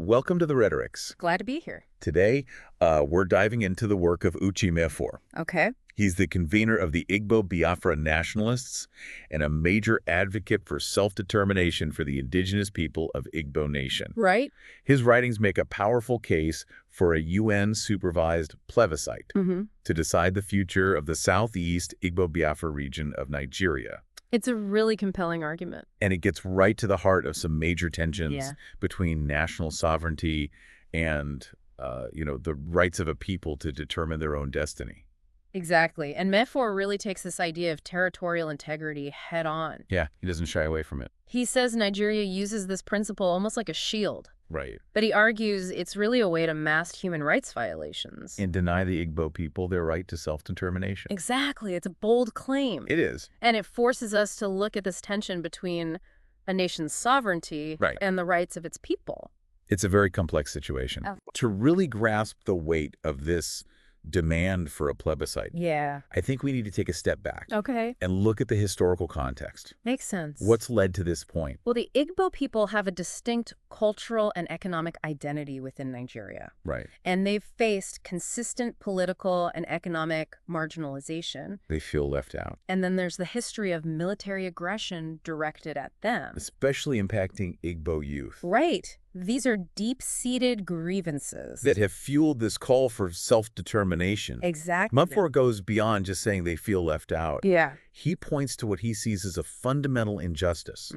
Welcome to the Rhetorics. Glad to be here. Today, we're diving into the work of Uche Mefo. Okay. He's the convener of the Igbo Biafra nationalists and a major advocate for self-determination for the indigenous people of Igbo Nation. Right. His writings make a powerful case for a UN-supervised plebiscite to decide the future of the southeast Igbo Biafra region of Nigeria. It's a really compelling argument. And it gets right to the heart of some major tensions between national sovereignty and, the rights of a people to determine their own destiny. Exactly. And Mefo really takes this idea of territorial integrity head on. Yeah, he doesn't shy away from it. He says Nigeria uses this principle almost like a shield. Right. But he argues it's really a way to mask human rights violations. And deny the Igbo people their right to self-determination. Exactly. It's a bold claim. It is. And it forces us to look at this tension between a nation's sovereignty and the rights of its people. It's a very complex situation. Oh. To really grasp the weight of this demand for a plebiscite, I think we need to take a step back and look at the historical context. Makes sense. What's led to this point? Well, the Igbo people have a distinct cultural and economic identity within Nigeria. Right. And they've faced consistent political and economic marginalization. They feel left out. And then there's the history of military aggression directed at them. Especially impacting Igbo youth. Right. These are deep-seated grievances that have fueled this call for self-determination. Exactly. Mefo goes beyond just saying they feel left out. Yeah. He points to what he sees as a fundamental injustice.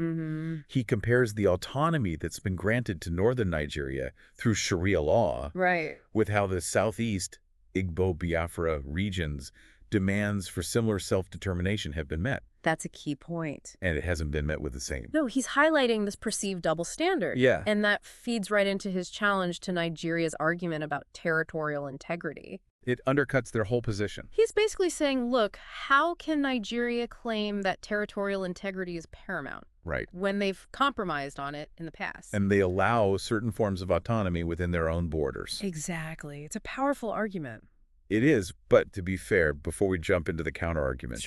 He compares the autonomy that's been granted to northern Nigeria through Sharia law with how the southeast Igbo Biafra regions demands for similar self-determination have been met. That's a key point. And it hasn't been met with the same. No, he's highlighting this perceived double standard. Yeah. And that feeds right into his challenge to Nigeria's argument about territorial integrity. It undercuts their whole position. He's basically saying, look, how can Nigeria claim that territorial integrity is paramount? Right. When they've compromised on it in the past. And they allow certain forms of autonomy within their own borders. Exactly. It's a powerful argument. It is, but to be fair, before we jump into the counter-argument,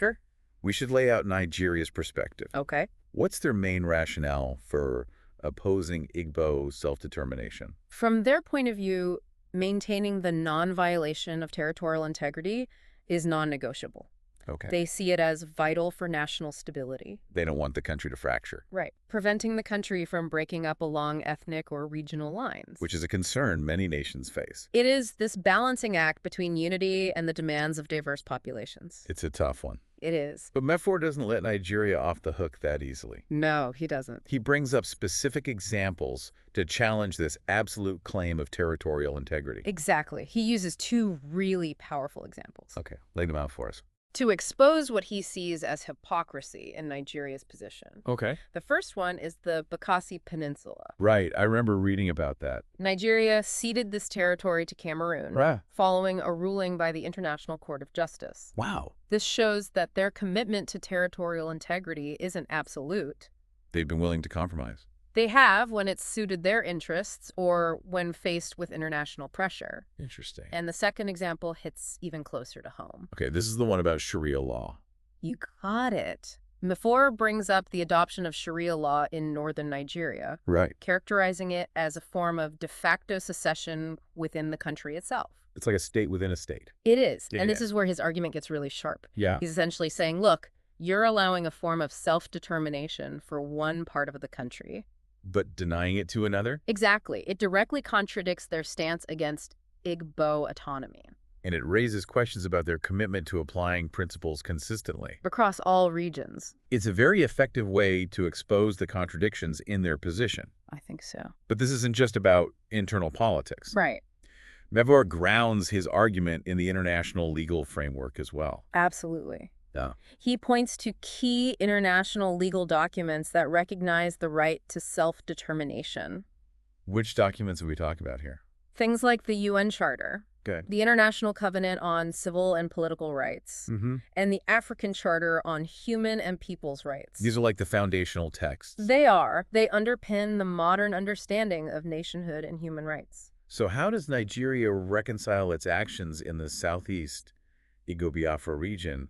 we should lay out Nigeria's perspective. Okay. What's their main rationale for opposing Igbo self-determination? From their point of view, maintaining the non-violation of territorial integrity is non-negotiable. Okay. They see it as vital for national stability. They don't want the country to fracture. Right. Preventing the country from breaking up along ethnic or regional lines. Which is a concern many nations face. It is this balancing act between unity and the demands of diverse populations. It's a tough one. It is. But Mefo doesn't let Nigeria off the hook that easily. No, he doesn't. He brings up specific examples to challenge this absolute claim of territorial integrity. Exactly. He uses two really powerful examples. Okay, lay them out for us. To expose what he sees as hypocrisy in Nigeria's position. Okay. The first one is the Bakassi Peninsula. Right, I remember reading about that. Nigeria ceded this territory to Cameroon following a ruling by the International Court of Justice. Wow. This shows that their commitment to territorial integrity isn't absolute. They've been willing to compromise. They have when it's suited their interests or when faced with international pressure. Interesting. And the second example hits even closer to home. Okay, this is the one about Sharia law. You got it. Mefo brings up the adoption of Sharia law in northern Nigeria, characterizing it as a form of de facto secession within the country itself. It's like a state within a state. It is. And this is where his argument gets really sharp. He's essentially saying, look, you're allowing a form of self-determination for one part of the country. But denying it to another? Exactly. It directly contradicts their stance against Igbo autonomy. And it raises questions about their commitment to applying principles consistently. Across all regions. It's a very effective way to expose the contradictions in their position. I think so. But this isn't just about internal politics. Right. Mefo grounds his argument in the international legal framework as well. Absolutely. Yeah. He points to key international legal documents that recognize the right to self-determination. Which documents are we talking about here? Things like the UN Charter, Good. the International Covenant on Civil and Political Rights, and the African Charter on Human and People's Rights. These are like the foundational texts. They are. They underpin the modern understanding of nationhood and human rights. So how does Nigeria reconcile its actions in the southeast Igbo Biafra region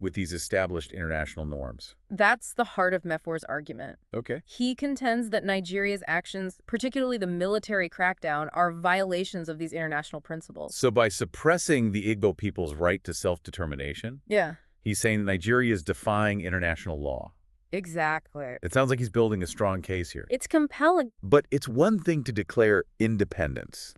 with these established international norms. That's the heart of Mefor's argument. Okay. He contends that Nigeria's actions, particularly the military crackdown, are violations of these international principles. So by suppressing the Igbo people's right to self-determination, he's saying Nigeria is defying international law. Exactly. It sounds like he's building a strong case here. It's compelling. But it's one thing to declare independence.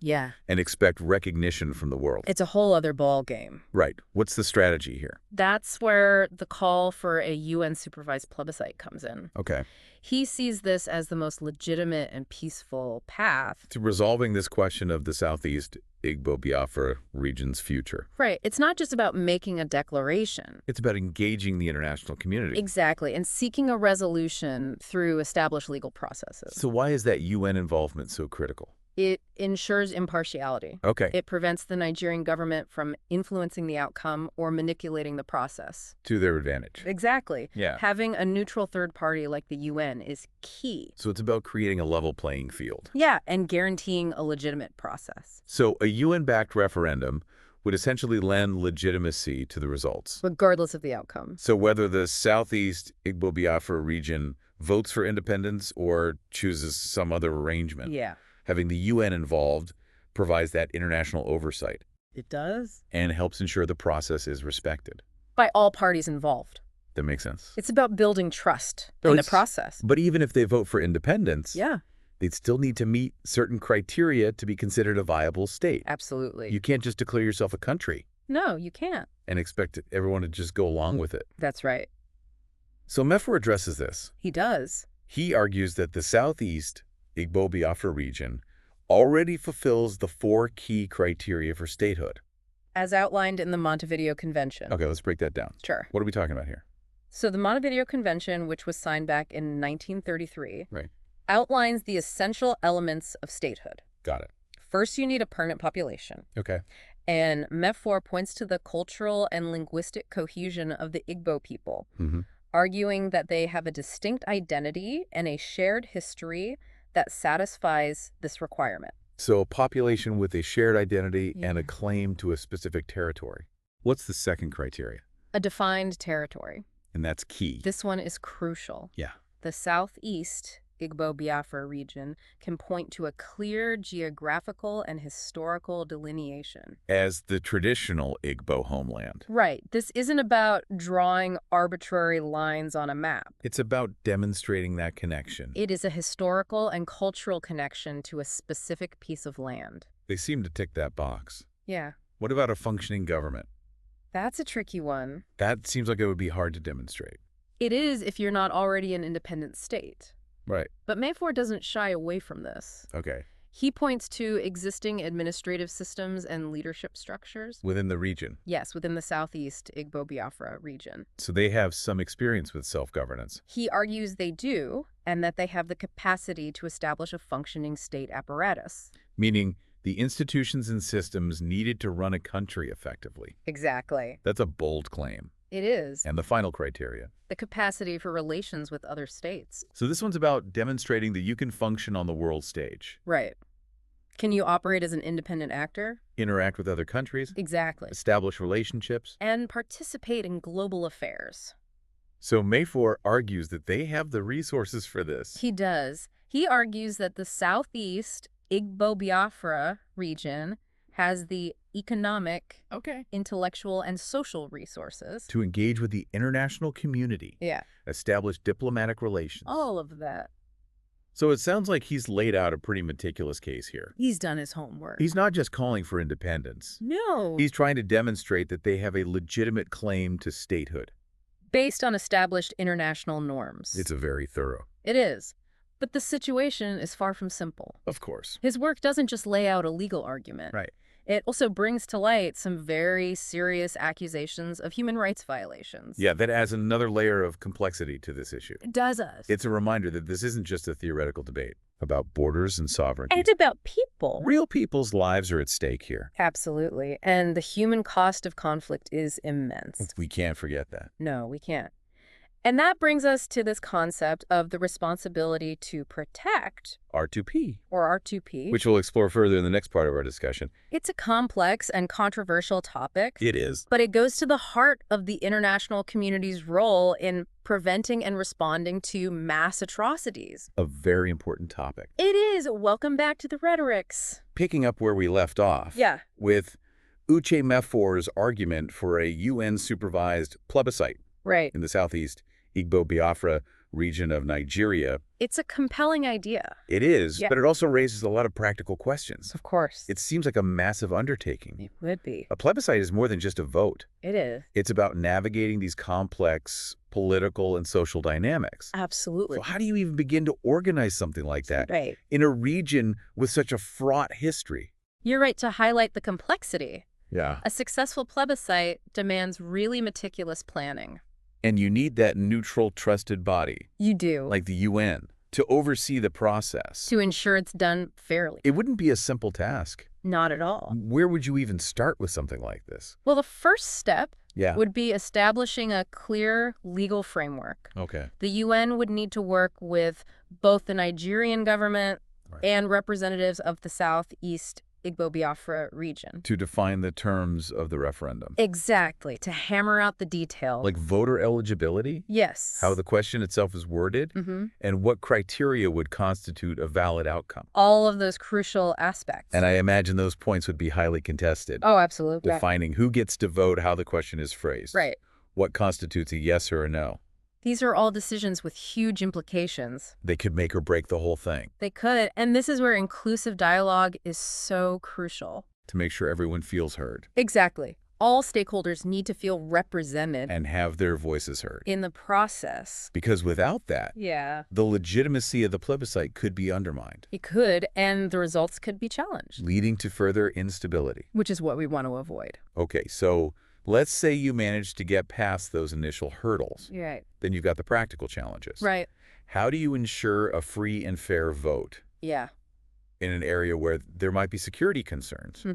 And expect recognition from the world. It's a whole other ball game. Right. What's the strategy here? That's where the call for a UN-supervised plebiscite comes in. Okay. He sees this as the most legitimate and peaceful path to resolving this question of the Southeast Igbo Biafra region's future. Right. It's not just about making a declaration. It's about engaging the international community. Exactly. And seeking a resolution through established legal processes. So why is that UN involvement so critical? It ensures impartiality. Okay. It prevents the Nigerian government from influencing the outcome or manipulating the process. To their advantage. Exactly. Yeah. Having a neutral third party like the UN is key. So it's about creating a level playing field. Yeah, and guaranteeing a legitimate process. So a UN-backed referendum would essentially lend legitimacy to the results. Regardless of the outcome. So whether the Southeast Igbo Biafra region votes for independence or chooses some other arrangement. Yeah. Having the UN involved provides that international oversight. It does. And helps ensure the process is respected. By all parties involved. That makes sense. It's about building trust in the process. But even if they vote for independence, yeah, they'd still need to meet certain criteria to be considered a viable state. Absolutely. You can't just declare yourself a country. No, you can't. And expect everyone to just go along with it. That's right. So Mefor addresses this. He does. He argues that the Southeast Igbo Biafra region already fulfills the 4 key criteria for statehood. As outlined in the Montevideo Convention. Okay, let's break that down. Sure. What are we talking about here? So the Montevideo Convention, which was signed back in 1933, right, outlines the essential elements of statehood. Got it. First, you need a permanent population. Okay. And Mefor points to the cultural and linguistic cohesion of the Igbo people, arguing that they have a distinct identity and a shared history that satisfies this requirement. So a population with a shared identity and a claim to a specific territory. What's the second criteria? A defined territory. And that's key. This one is crucial. Yeah. The Southeast Igbo Biafra region can point to a clear geographical and historical delineation. As the traditional Igbo homeland. Right. This isn't about drawing arbitrary lines on a map. It's about demonstrating that connection. It is a historical and cultural connection to a specific piece of land. They seem to tick that box. Yeah. What about a functioning government? That's a tricky one. That seems like it would be hard to demonstrate. It is if you're not already an independent state. Right. But Mefor doesn't shy away from this. Okay. He points to existing administrative systems and leadership structures. Within the region? Yes, within the Southeast Igbo Biafra region. So they have some experience with self-governance? He argues they do, and that they have the capacity to establish a functioning state apparatus. Meaning the institutions and systems needed to run a country effectively. Exactly. That's a bold claim. It is. And the final criteria? The capacity for relations with other states. So this one's about demonstrating that you can function on the world stage. Right. Can you operate as an independent actor? Interact with other countries? Exactly. Establish relationships? And participate in global affairs. So Mefor argues that they have the resources for this. He does. He argues that the Southeast Igbo Biafra region has the economic, intellectual, and social resources to engage with the international community. Yeah. Establish diplomatic relations. All of that. So it sounds like he's laid out a pretty meticulous case here. He's done his homework. He's not just calling for independence. No. He's trying to demonstrate that they have a legitimate claim to statehood. Based on established international norms. It's a very thorough. It is. But the situation is far from simple. Of course. His work doesn't just lay out a legal argument. Right. It also brings to light some very serious accusations of human rights violations. Yeah, that adds another layer of complexity to this issue. It does. It's a reminder that this isn't just a theoretical debate about borders and sovereignty. And about people. Real people's lives are at stake here. Absolutely. And the human cost of conflict is immense. We can't forget that. No, we can't. And that brings us to this concept of the responsibility to protect, R2P. or R2P. Which we'll explore further in the next part of our discussion. It's a complex and controversial topic. It is. But it goes to the heart of the international community's role in preventing and responding to mass atrocities. A very important topic. It is. Welcome back to the rhetorics. Picking up where we left off. Yeah. With Uche Mefor's argument for a UN-supervised plebiscite. Right. In the southeast Igbo Biafra region of Nigeria. It's a compelling idea. It is, yeah. But it also raises a lot of practical questions. Of course. It seems like a massive undertaking. It would be. A plebiscite is more than just a vote. It is. It's about navigating these complex political and social dynamics. Absolutely. So how do you even begin to organize something like that in a region with such a fraught history? You're right to highlight the complexity. Yeah. A successful plebiscite demands really meticulous planning. And you need that neutral, trusted body. You do. Like the UN, to oversee the process. To ensure it's done fairly. It wouldn't be a simple task. Not at all. Where would you even start with something like this? Well, the first step Yeah. would be establishing a clear legal framework. Okay. The UN would need to work with both the Nigerian government and representatives of the Southeast Igbo Biafra region. To define the terms of the referendum. Exactly. To hammer out the details. Like voter eligibility? Yes. How the question itself is worded? And what criteria would constitute a valid outcome? All of those crucial aspects. And I imagine those points would be highly contested. Oh, absolutely. Defining who gets to vote, how the question is phrased. Right. What constitutes a yes or a no. These are all decisions with huge implications. They could make or break the whole thing. They could, and this is where inclusive dialogue is so crucial. To make sure everyone feels heard. Exactly. All stakeholders need to feel represented. And have their voices heard. In the process. Because without that, yeah, the legitimacy of the plebiscite could be undermined. It could, and the results could be challenged. Leading to further instability. Which is what we want to avoid. Okay, so let's say you manage to get past those initial hurdles. Right. Then you've got the practical challenges. Right. How do you ensure a free and fair vote? Yeah. In an area where there might be security concerns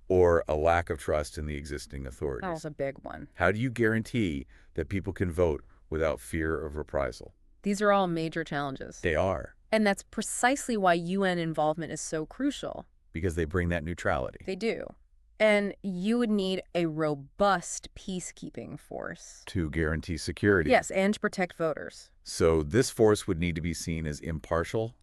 or a lack of trust in the existing authorities? That was a big one. How do you guarantee that people can vote without fear of reprisal? These are all major challenges. They are. And that's precisely why UN involvement is so crucial. Because they bring that neutrality. They do. And you would need a robust peacekeeping force. To guarantee security. Yes, and to protect voters. So this force would need to be seen as impartial.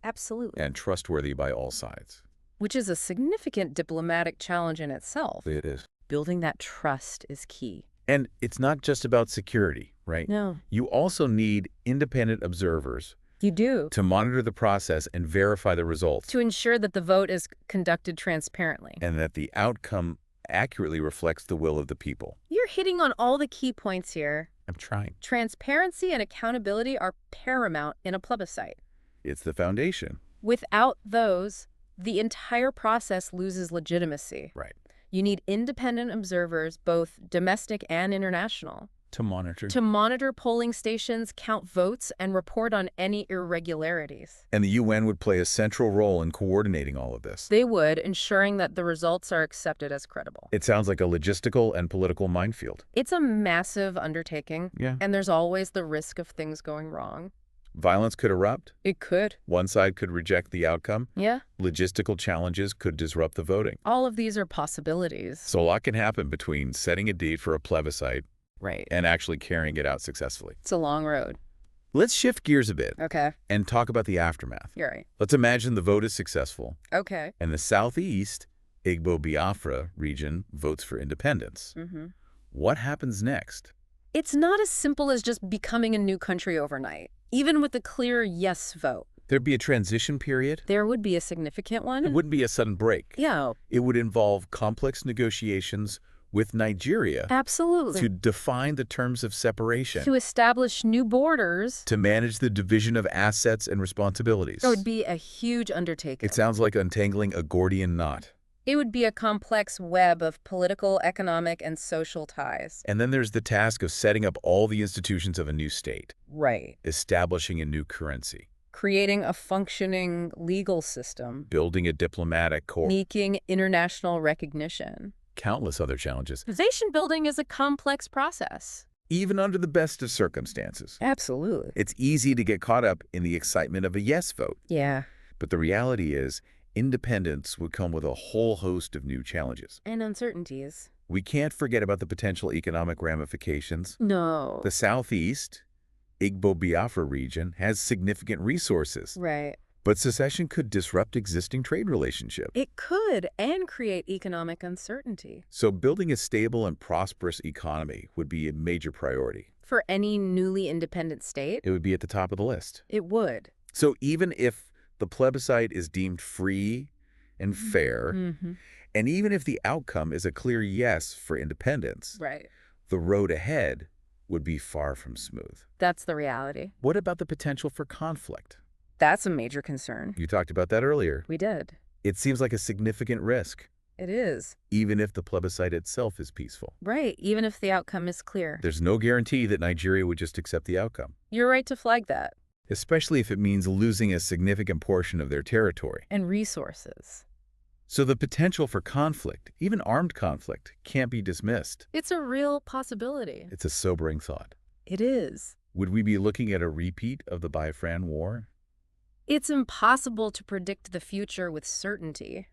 Absolutely. And trustworthy by all sides. Which is a significant diplomatic challenge in itself. It is. Building that trust is key. And it's not just about security, right? No. You also need independent observers. You do. To monitor the process and verify the results. To ensure that the vote is conducted transparently. And that the outcome accurately reflects the will of the people. You're hitting on all the key points here. I'm trying. Transparency and accountability are paramount in a plebiscite. It's the foundation. Without those, the entire process loses legitimacy. Right. You need independent observers, both domestic and international. To monitor. To monitor polling stations, count votes, and report on any irregularities. And the UN would play a central role in coordinating all of this. They would, ensuring that the results are accepted as credible. It sounds like a logistical and political minefield. It's a massive undertaking. Yeah. And there's always the risk of things going wrong. Violence could erupt. It could. One side could reject the outcome. Yeah. Logistical challenges could disrupt the voting. All of these are possibilities. So a lot can happen between setting a date for a plebiscite and actually carrying it out successfully. It's a long road. Let's shift gears a bit. Okay. And talk about the aftermath. You're right. Let's imagine the vote is successful. Okay. And the Southeast Igbo Biafra region votes for independence. What happens next? It's not as simple as just becoming a new country overnight, even with a clear yes vote. There'd be a transition period? There would be a significant one. It wouldn't be a sudden break. Yeah. It would involve complex negotiations with Nigeria. Absolutely. To define the terms of separation. To establish new borders. To manage the division of assets and responsibilities. It would be a huge undertaking. It sounds like untangling a Gordian knot. It would be a complex web of political, economic, and social ties. And then there's the task of setting up all the institutions of a new state. Right. Establishing a new currency. Creating a functioning legal system. Building a diplomatic corps. Seeking international recognition. Countless other challenges. Nation building is a complex process. even under the best of circumstances. Absolutely. It's easy to get caught up in the excitement of a yes vote. Yeah. But the reality is, independence would come with a whole host of new challenges. And uncertainties. We can't forget about the potential economic ramifications. No. The Southeast, Igbo-Biafra region, has significant resources. Right. But secession could disrupt existing trade relationships. It could, and create economic uncertainty. So building a stable and prosperous economy would be a major priority. For any newly independent state? It would be at the top of the list. It would. So even if the plebiscite is deemed free and fair, and even if the outcome is a clear yes for independence, right, the road ahead would be far from smooth. That's the reality. What about the potential for conflict? That's a major concern. You talked about that earlier. We did. It seems like a significant risk. It is. Even if the plebiscite itself is peaceful. Right, even if the outcome is clear. There's no guarantee that Nigeria would just accept the outcome. You're right to flag that. Especially if it means losing a significant portion of their territory. And resources. So the potential for conflict, even armed conflict, can't be dismissed. It's a real possibility. It's a sobering thought. It is. Would we be looking at a repeat of the Biafran War? It's impossible to predict the future with certainty.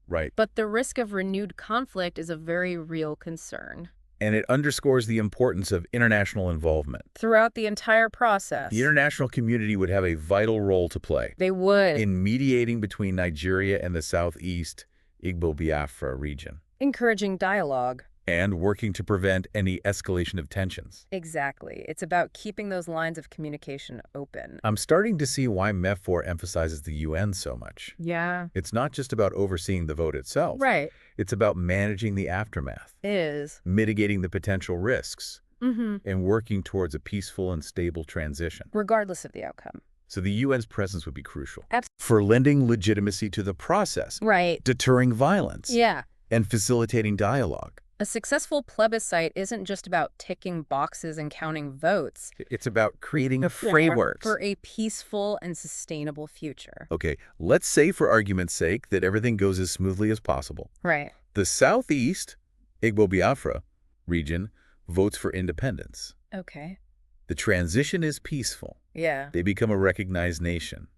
Right. But the risk of renewed conflict is a very real concern. And it underscores the importance of international involvement. Throughout the entire process. The international community would have a vital role to play. They would. In mediating between Nigeria and the Southeast Igbo-Biafra region. Encouraging dialogue. And working to prevent any escalation of tensions. Exactly. It's about keeping those lines of communication open. I'm starting to see why MEF4 emphasizes the UN so much. Yeah. It's not just about overseeing the vote itself. Right. It's about managing the aftermath. It is. Mitigating the potential risks. And working towards a peaceful and stable transition. Regardless of the outcome. So the UN's presence would be crucial. Absolutely. For lending legitimacy to the process. Right. Deterring violence. Yeah. And facilitating dialogue. A successful plebiscite isn't just about ticking boxes and counting votes. It's about creating a framework for a peaceful and sustainable future. Okay, let's say for argument's sake that everything goes as smoothly as possible. Right. The Southeast Igbo-Biafra region votes for independence. Okay. The transition is peaceful. Yeah. They become a recognized nation.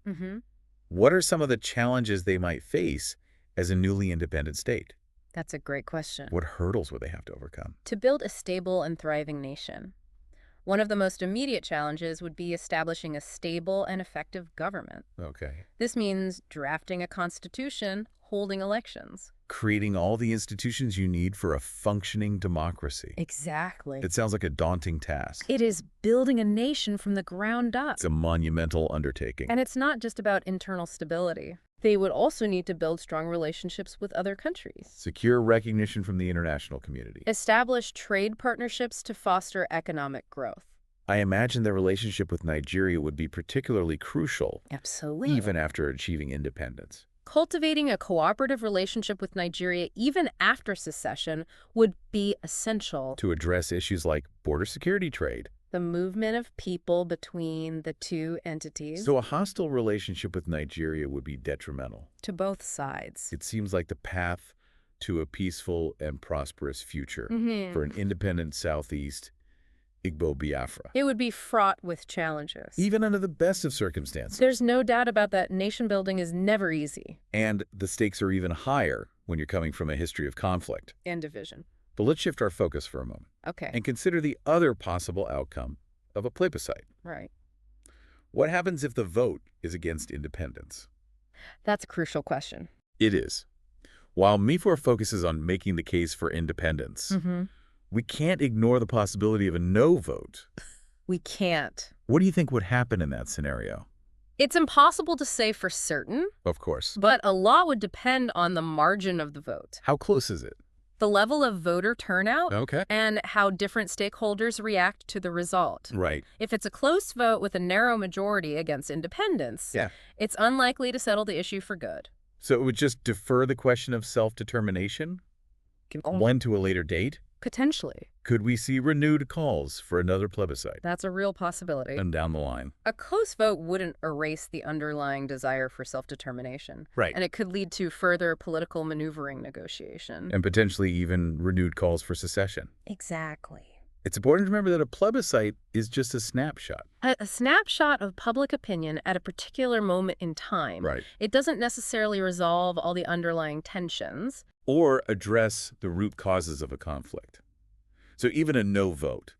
What are some of the challenges they might face as a newly independent state? That's a great question. What hurdles would they have to overcome? To build a stable and thriving nation, one of the most immediate challenges would be establishing a stable and effective government. Okay. This means drafting a constitution, holding elections. Creating all the institutions you need for a functioning democracy. Exactly. It sounds like a daunting task. It is building a nation from the ground up. It's a monumental undertaking. And it's not just about internal stability. They would also need to build strong relationships with other countries. Secure recognition from the international community. Establish trade partnerships to foster economic growth. I imagine their relationship with Nigeria would be particularly crucial. Absolutely. Even after achieving independence. Cultivating a cooperative relationship with Nigeria even after secession would be essential. To address issues like border security trade. The movement of people between the two entities. So a hostile relationship with Nigeria would be detrimental. To both sides. It seems like the path to a peaceful and prosperous future for an independent Southeast Igbo-Biafra. It would be fraught with challenges. Even under the best of circumstances. There's no doubt about that. Nation building is never easy. And the stakes are even higher when you're coming from a history of conflict. And division. But let's shift our focus for a moment. Okay. And consider the other possible outcome of a plebiscite. Right. What happens if the vote is against independence? That's a crucial question. It is. While MEF4 focuses on making the case for independence, we can't ignore the possibility of a no vote. We can't. What do you think would happen in that scenario? It's impossible to say for certain. Of course. But a lot would depend on the margin of the vote. How close is it? The level of voter turnout. Okay. And how different stakeholders react to the result. Right. If it's a close vote with a narrow majority against independence, it's unlikely to settle the issue for good. So it would just defer the question of self-determination? One to a later date? Potentially. Could we see renewed calls for another plebiscite? That's a real possibility. And down the line. A close vote wouldn't erase the underlying desire for self-determination. Right. And it could lead to further political maneuvering negotiation. And potentially even renewed calls for secession. Exactly. It's important to remember that a plebiscite is just a snapshot. A snapshot of public opinion at a particular moment in time. Right. It doesn't necessarily resolve all the underlying tensions. Or address the root causes of a conflict. So even a no vote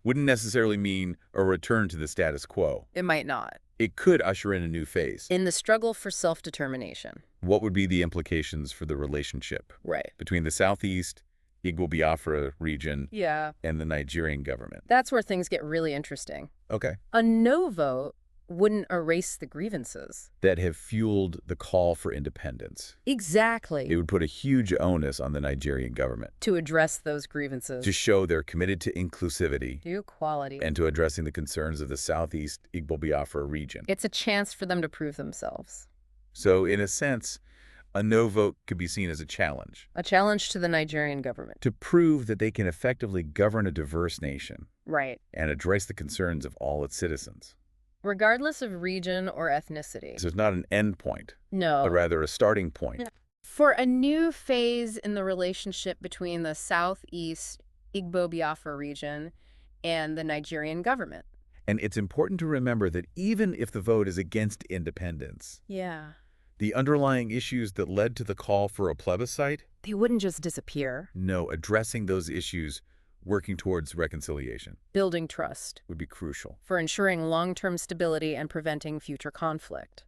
wouldn't necessarily mean a return to the status quo. It might not. It could usher in a new phase. In the struggle for self-determination. What would be the implications for the relationship between the Southeast, Igbo Biafra region, and the Nigerian government? That's where things get really interesting. Okay. A no vote wouldn't erase the grievances that have fueled the call for independence. Exactly. It would put a huge onus on the Nigerian government to address those grievances, to show they're committed to inclusivity, equality, and to addressing the concerns of the Southeast Igbo Biafra region. It's a chance for them to prove themselves. So, in a sense, a no vote could be seen as a challenge. A challenge to the Nigerian government. To prove that they can effectively govern a diverse nation. Right. And address the concerns of all its citizens. Regardless of region or ethnicity. So it's not an end point. No. But rather a starting point. For a new phase in the relationship between the Southeast Igbo Biafra region and the Nigerian government. And it's important to remember that even if the vote is against independence, the underlying issues that led to the call for a plebiscite, they wouldn't just disappear. No, addressing those issues, working towards reconciliation, building trust, would be crucial for ensuring long-term stability and preventing future conflict.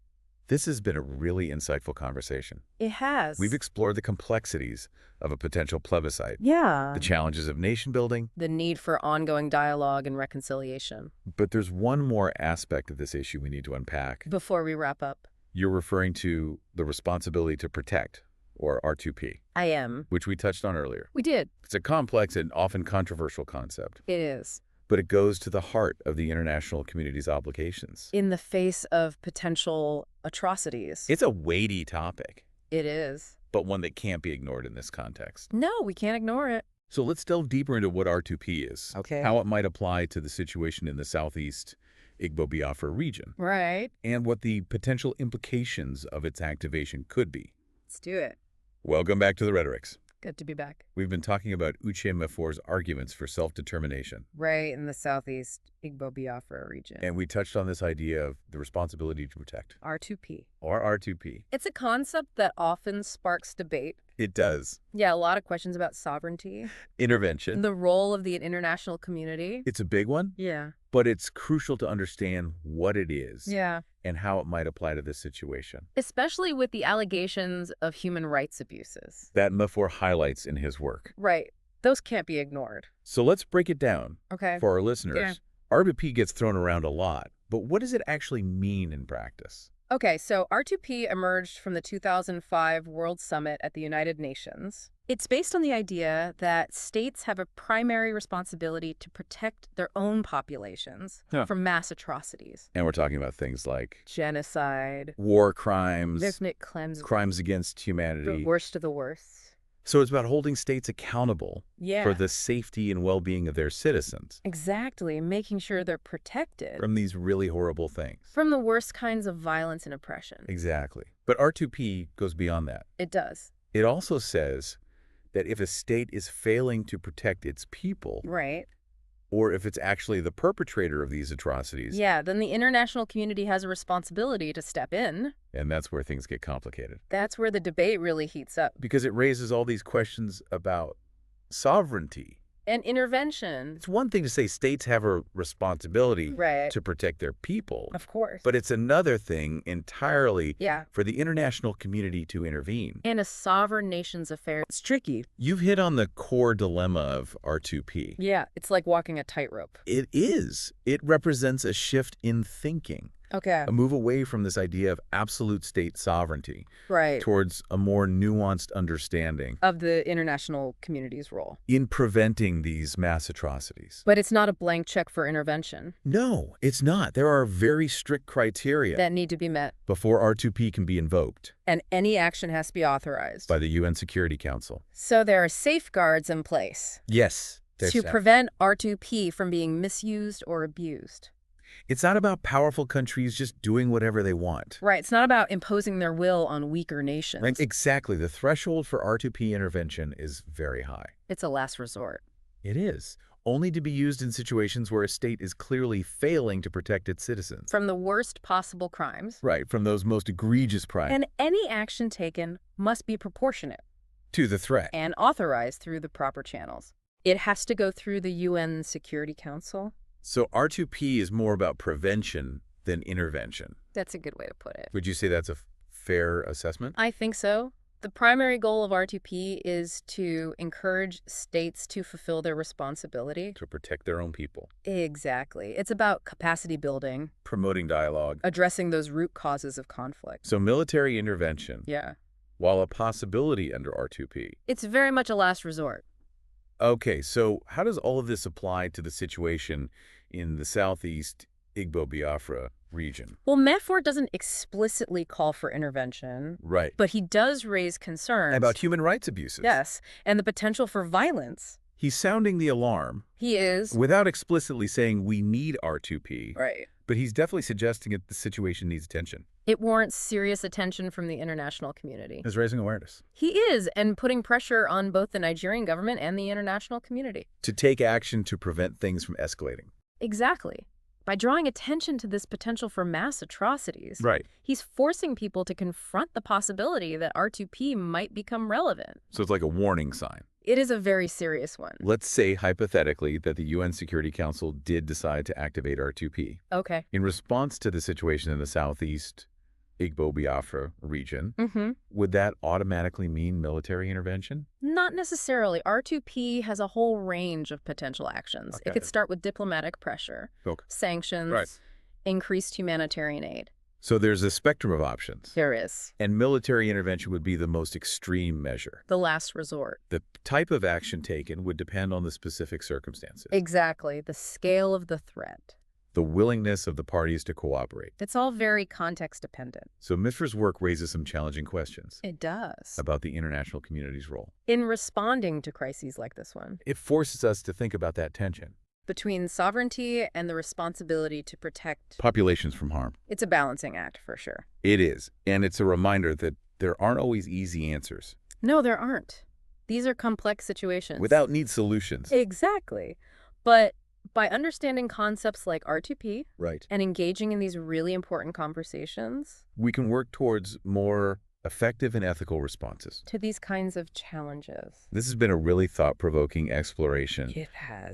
This has been a really insightful conversation. It has. We've explored the complexities of a potential plebiscite. The challenges of nation building. The need for ongoing dialogue and reconciliation. But there's one more aspect of this issue we need to unpack. Before we wrap up. You're referring to the responsibility to protect, or R2P. I am. Which we touched on earlier. We did. It's a complex and often controversial concept. It is. But it goes to the heart of the international community's obligations. In the face of potential atrocities. It's a weighty topic. It is. But one that can't be ignored in this context. No, we can't ignore it. So let's delve deeper into what R2P is. Okay. How it might apply to the situation in the Southeast Igbo Biafra region. Right. And what the potential implications of its activation could be. Let's do it. Welcome back to the Rhetorics. Good to be back. We've been talking about Uche Mefor's arguments for self-determination. Right, in the Southeast Igbo Biafra region. And we touched on this idea of the responsibility to protect. R2P. Or R2P. It's a concept that often sparks debate. It does. Yeah, a lot of questions about sovereignty. Intervention. The role of the international community. It's a big one. Yeah. But it's crucial to understand what it is. Yeah. And how it might apply to this situation. Especially with the allegations of human rights abuses. That Mefor highlights in his work. Right. Those can't be ignored. So let's break it down. Okay. For our listeners. Yeah. R2P gets thrown around a lot, but what does it actually mean in practice? Okay, so R2P emerged from the 2005 World Summit at the United Nations. It's based on the idea that states have a primary responsibility to protect their own populations from mass atrocities. And we're talking about things like genocide, war crimes, ethnic cleansing, crimes against humanity. The worst of the worst. So it's about holding states accountable Yeah. for the safety and well-being of their citizens. Exactly, making sure they're protected from these really horrible things. From the worst kinds of violence and oppression. Exactly. But R2P goes beyond that. It does. It also says that if a state is failing to protect its people, right, or if it's actually the perpetrator of these atrocities, yeah, then the international community has a responsibility to step in. And that's where things get complicated. That's where the debate really heats up. Because it raises all these questions about sovereignty. And intervention. It's one thing to say states have a responsibility right. to protect their people. Of course. But it's another thing entirely yeah. for the international community to intervene. And a sovereign nation's affair. It's tricky. You've hit on the core dilemma of R2P. Yeah, it's like walking a tightrope. It is. It represents a shift in thinking. Okay. A move away from this idea of absolute state sovereignty. Right. Towards a more nuanced understanding of the international community's role in preventing these mass atrocities. But it's not a blank check for intervention. No, it's not. There are very strict criteria that need to be met before R2P can be invoked. And any action has to be authorized by the UN Security Council. So there are safeguards in place. Yes. To prevent R2P from being misused or abused. It's not about powerful countries just doing whatever they want. Right. It's not about imposing their will on weaker nations. Right. Exactly. The threshold for R2P intervention is very high. It's a last resort. It is. only to be used in situations where a state is clearly failing to protect its citizens. From the worst possible crimes. Right, from those most egregious crimes. And any action taken must be proportionate. To the threat. And authorized through the proper channels. It has to go through the UN Security Council. So R2P is more about prevention than intervention. That's a good way to put it. Would you say that's a fair assessment? I think so. The primary goal of R2P is to encourage states to fulfill their responsibility. To protect their own people. Exactly. It's about capacity building. Promoting dialogue. Addressing those root causes of conflict. So military intervention. Yeah. While a possibility under R2P. It's very much a last resort. Okay, so how does all of this apply to the situation in the Southeast Igbo-Biafra region? Well, Medford doesn't explicitly call for intervention. Right. But he does raise concerns. About human rights abuses. Yes, and the potential for violence. He's sounding the alarm. He is. Without explicitly saying we need R2P. Right. But he's definitely suggesting that the situation needs attention. It warrants serious attention from the international community. He's raising awareness. He is, and putting pressure on both the Nigerian government and the international community. To take action to prevent things from escalating. Exactly. By drawing attention to this potential for mass atrocities, right, he's forcing people to confront the possibility that R2P might become relevant. So it's like a warning sign. It is a very serious one. Let's say, hypothetically, that the UN Security Council did decide to activate R2P. Okay. In response to the situation in the Southeast Igbo-Biafra region, would that automatically mean military intervention? Not necessarily. R2P has a whole range of potential actions. Okay. It could start with diplomatic pressure, sanctions, increased humanitarian aid. So there's a spectrum of options. There is. And military intervention would be the most extreme measure. The last resort. The type of action taken would depend on the specific circumstances. Exactly. The scale of the threat. The willingness of the parties to cooperate. It's all very context dependent. So Mifra's work raises some challenging questions. It does. About the international community's role. In responding to crises like this one. It forces us to think about that tension. Between sovereignty and the responsibility to protect populations from harm. It's a balancing act, for sure. It is. And it's a reminder that there aren't always easy answers. No, there aren't. These are complex situations. Without neat solutions. Exactly. But by understanding concepts like R2P and engaging in these really important conversations, we can work towards more effective and ethical responses to these kinds of challenges. This has been a really thought-provoking exploration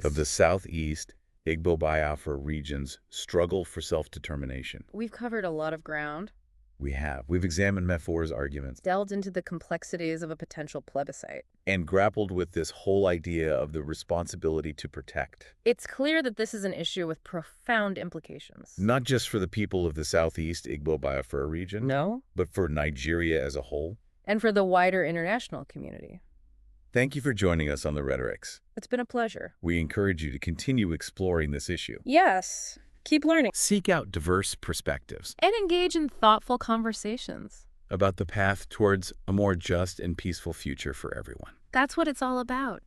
of the Southeast Igbo-Biafra region's struggle for self-determination. We've covered a lot of ground. We have. We've examined Mefor's arguments. Delved into the complexities of a potential plebiscite. And grappled with this whole idea of the responsibility to protect. It's clear that this is an issue with profound implications. Not just for the people of the Southeast Igbo-Biafra region. No. But for Nigeria as a whole. And for the wider international community. Thank you for joining us on The Rhetorics. It's been a pleasure. We encourage you to continue exploring this issue. Yes. Keep learning. Seek out diverse perspectives. And engage in thoughtful conversations. About the path towards a more just and peaceful future for everyone. That's what it's all about.